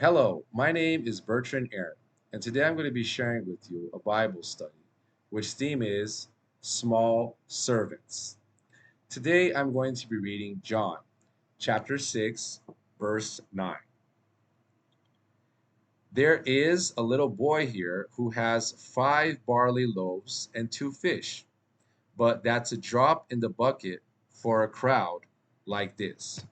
Hello, my name is Bertrand Aaron, and today I'm going to be sharing with you a Bible study, which theme is Small Servants. Today I'm going to be reading John chapter 6, verse 9. There is a little boy here who has 5 barley loaves and 2 fish, but that's a drop in the bucket for a crowd like this.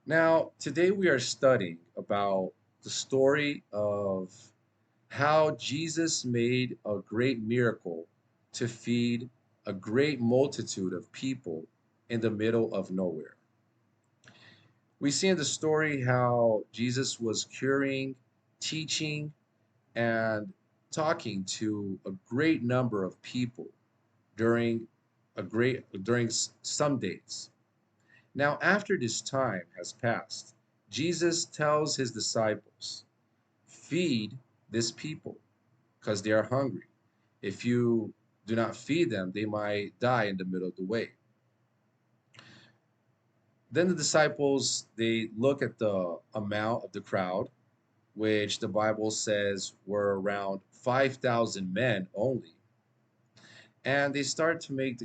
Now, today we are studying about the story of how Jesus made a great miracle to feed a great multitude of people in the middle of nowhere. We see in the story how Jesus was curing, teaching, and talking to a great number of people during some days. Now, after this time has passed, Jesus tells his disciples, feed this people because they are hungry. If you do not feed them, they might die in the middle of the way. Then the disciples, they look at the amount of the crowd, which the Bible says were around 5,000 men only. And they start to make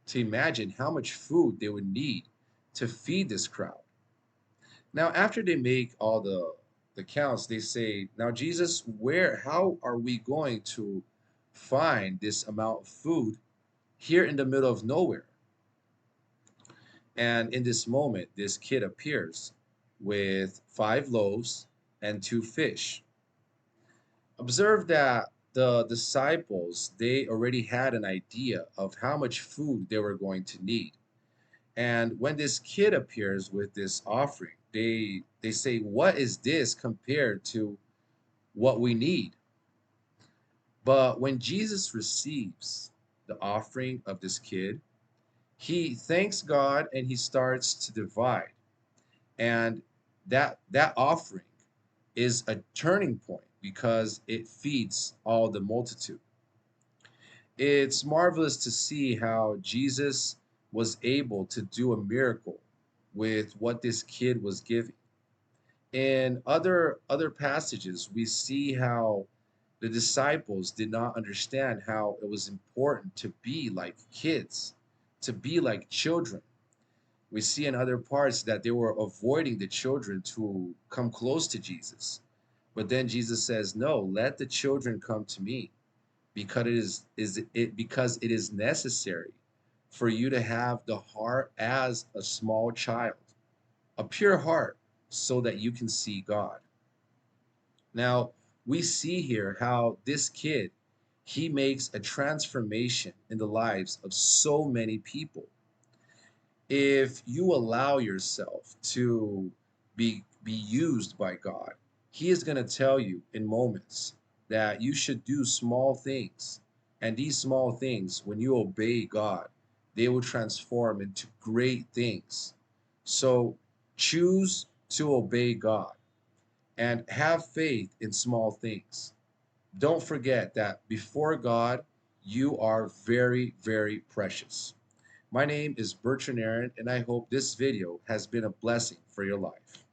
to imagine how much food they would need to feed this crowd. Now, after they make all the counts, they say, "Now, Jesus, how are we going to find this amount of food here in the middle of nowhere?" And in this moment, this kid appears with 5 loaves and 2 fish. Observe that the disciples, they already had an idea of how much food they were going to need. And when this kid appears with this offering, they say, "What is this compared to what we need?" But when Jesus receives the offering of this kid, he thanks God and he starts to divide. And that offering is a turning point because it feeds all the multitude. It's marvelous to see how Jesus was able to do a miracle with what this kid was giving. In other passages, we see how the disciples did not understand how it was important to be like kids, to be like children. We see in other parts that they were avoiding the children to come close to Jesus. But then Jesus says, "No, let the children come to me because it is necessary for you to have the heart as a small child, a pure heart, so that you can see God." Now, we see here how this kid, he makes a transformation in the lives of so many people. If you allow yourself to be used by God, he is going to tell you in moments that you should do small things. And these small things, when you obey God, they will transform into great things. So choose to obey God and have faith in small things. Don't forget that before God, you are very, very precious. My name is Bertrand Aaron, and I hope this video has been a blessing for your life.